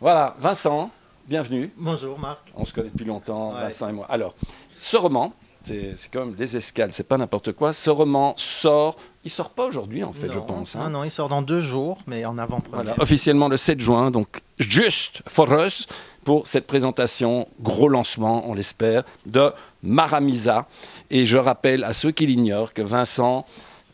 Voilà, Vincent, bienvenue. Bonjour Marc. On se connaît depuis longtemps, Ouais. Vincent et moi. Alors, ce roman, c'est quand même des escales, c'est pas n'importe quoi. Ce roman sort, il sort pas aujourd'hui en fait, Non, je pense. Hein. Non, il sort dans 2 jours, mais en avant-première. Voilà, officiellement le 7 juin, donc juste for us pour cette présentation, gros lancement, on l'espère, de Maramisa. Et je rappelle à ceux qui l'ignorent que Vincent,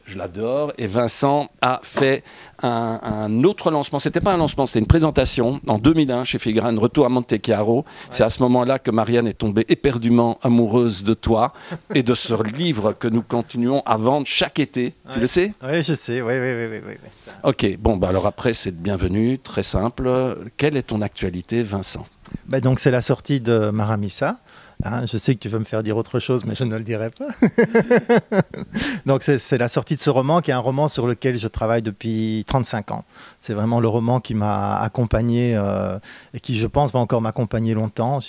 je l'adore, et Vincent a fait un autre lancement. C'était pas un lancement, c'était une présentation en 2001 chez Filigrane, Retour à Monte Chiaro. Ouais. C'est à ce moment-là que Marianne est tombée éperdument amoureuse de toi et de ce livre que nous continuons à vendre chaque été. Ouais. Tu le sais? Oui, je sais, oui. Ça... Ok, bon, bah alors après, c'est bienvenu, très simple. Quelle est ton actualité, Vincent? Donc c'est la sortie de Maramisa. Hein, je sais que tu veux me faire dire autre chose, mais je ne le dirai pas. Donc c'est la sortie de ce roman, qui est un roman sur lequel je travaille depuis 35 ans. C'est vraiment le roman qui m'a accompagné et qui, je pense, va encore m'accompagner longtemps.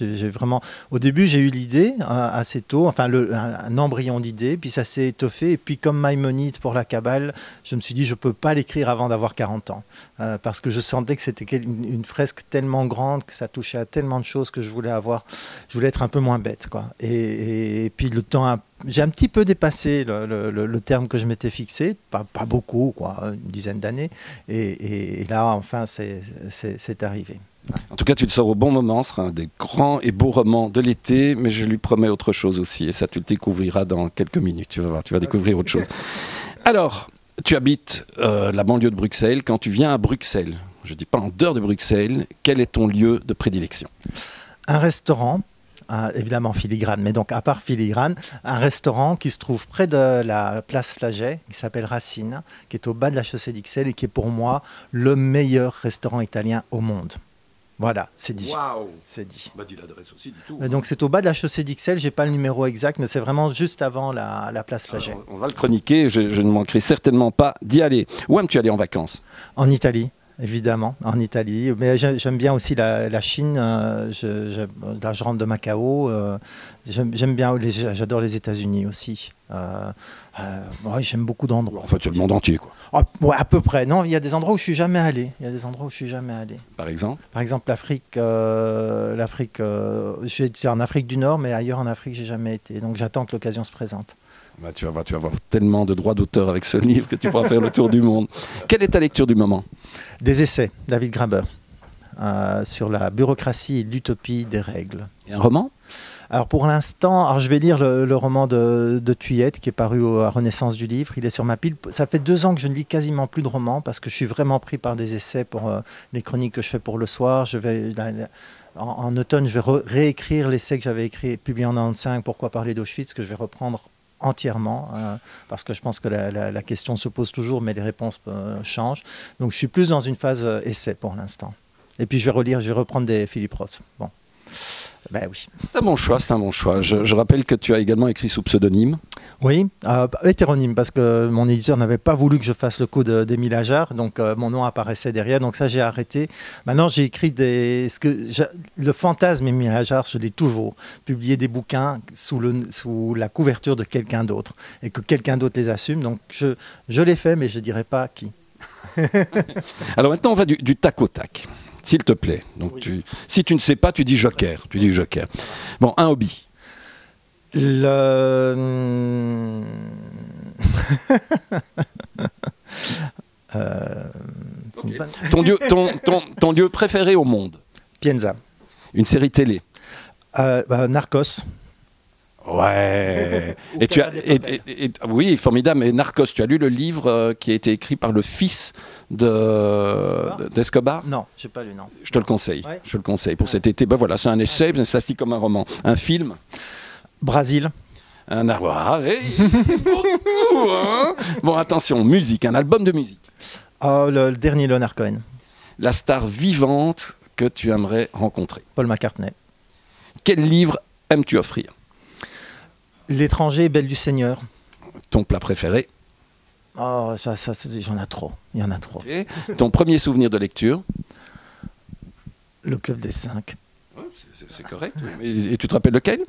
Au début, j'ai eu l'idée assez tôt, enfin un embryon d'idée, puis ça s'est étoffé. Et puis comme Maïmonide pour la Kabbale, je me suis dit je ne peux pas l'écrire avant d'avoir 40 ans. Parce que je sentais que c'était une fresque tellement grande, que ça touchait à tellement de choses que je voulais être un peu moins bête, quoi. Et puis le temps j'ai un petit peu dépassé le terme que je m'étais fixé, pas beaucoup, quoi, une dizaine d'années, et là enfin c'est arrivé. En tout cas, tu le sors au bon moment, ce sera un des grands et beaux romans de l'été, mais je lui promets autre chose aussi, et ça tu le découvriras dans quelques minutes, tu vas voir, tu vas découvrir autre chose. Alors, tu habites la banlieue de Bruxelles. Quand tu viens à Bruxelles, je ne dis pas en dehors de Bruxelles, quel est ton lieu de prédilection? Un restaurant, évidemment Filigrane, mais donc à part Filigrane, un restaurant qui se trouve près de la place Flaget, qui s'appelle Racine, qui est au bas de la chaussée d'Ixelles et qui est pour moi le meilleur restaurant italien au monde. Voilà, c'est dit. Waouh! C'est dit. Bah, dis l'adresse aussi, du tout. Donc c'est au bas de la chaussée d'Ixelles, j'ai pas le numéro exact, mais c'est vraiment juste avant la place Flaget. Alors, on va le chroniquer, je ne manquerai certainement pas d'y aller. Où aimes-tu aller en vacances? En Italie. Évidemment, en Italie. Mais j'aime bien aussi la Chine. Là, je rentre de Macao. J'aime bien, j'adore les États-Unis aussi. Ouais, j'aime beaucoup d'endroits. En fait, c'est le monde entier, quoi. Ouais, à peu près. Non, il y a des endroits où je suis jamais allé. Par exemple? Par exemple, l'Afrique. Je suis en Afrique du Nord, mais ailleurs en Afrique, j'ai jamais été. Donc, j'attends que l'occasion se présente. Bah, tu vas avoir tellement de droits d'auteur avec ce livre que tu pourras faire le tour du monde. Quelle est ta lecture du moment? Des essais, David Graeber, sur la bureaucratie et l'utopie des règles. Et un roman? Alors pour l'instant, je vais lire le roman de Thuillette qui est paru à Renaissance du Livre. Il est sur ma pile. Ça fait 2 ans que je ne lis quasiment plus de romans parce que je suis vraiment pris par des essais pour les chroniques que je fais pour le soir. En automne, je vais réécrire l'essai que j'avais publié en 1995, Pourquoi parler d'Auschwitz, que je vais reprendre entièrement, parce que je pense que la question se pose toujours, mais les réponses changent. Donc je suis plus dans une phase essai pour l'instant. Et puis je vais reprendre des Philippe Roth. Bon. Ben oui. C'est un bon choix, c'est un bon choix. Je rappelle que tu as également écrit sous pseudonyme. Oui, hétéronyme, parce que mon éditeur n'avait pas voulu que je fasse le coup d'Émile Ajar, donc mon nom apparaissait derrière, donc ça j'ai arrêté. Maintenant j'ai écrit le fantasme Émile Ajar, je l'ai toujours, publier des bouquins sous la couverture de quelqu'un d'autre, et que quelqu'un d'autre les assume, donc je l'ai fait, mais je ne dirai pas qui. Alors maintenant on va du tac au tac. S'il te plaît. Donc oui. Si tu ne sais pas, tu dis joker. Tu dis joker. Bon, un hobby. Okay. Ton lieu préféré au monde? Pienza. Une série télé? Narcos. Ouais. Oui, formidable. Et Narcos, tu as lu le livre qui a été écrit par le fils d'Escobar? Non, je n'ai pas lu, non. Je te le conseille. Ouais. Je te le conseille pour cet été. Ben voilà, c'est un essai, ça se lit comme un roman. Un film? Brésil. Un arbre. Beaucoup, hein. Bon, attention, musique, un album de musique. Le dernier Leonard Cohen. La star vivante que tu aimerais rencontrer? Paul McCartney. Quel livre aimes-tu offrir? L'étranger, Belle du Seigneur. Ton plat préféré? Oh, j'en ai trop. Il y en a trop. Okay. Ton premier souvenir de lecture? Le Club des 5. Ouais, c'est correct. Et tu te rappelles lequel?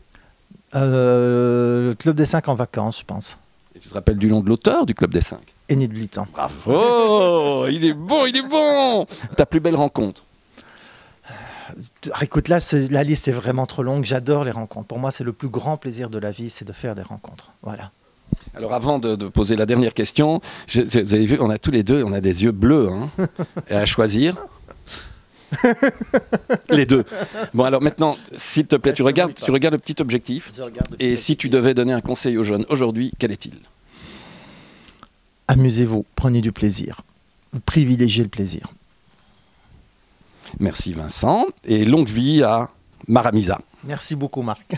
Le Club des 5 en vacances, je pense. Et tu te rappelles du nom de l'auteur du Club des 5? Enid Blitan. Bravo! Il est bon, il est bon! Ta plus belle rencontre? Écoute, là, la liste est vraiment trop longue. J'adore les rencontres. Pour moi, c'est le plus grand plaisir de la vie, c'est de faire des rencontres. Voilà. Alors avant de poser la dernière question, vous avez vu, on a tous les deux, on a des yeux bleus, hein, et à choisir. Les deux. Bon alors maintenant, s'il te plaît, tu regardes le petit objectif. Et si tu devais donner un conseil aux jeunes aujourd'hui, quel est-il? Amusez-vous, prenez du plaisir. Vous privilégiez le plaisir. Merci Vincent, et longue vie à Maramisa. Merci beaucoup Marc.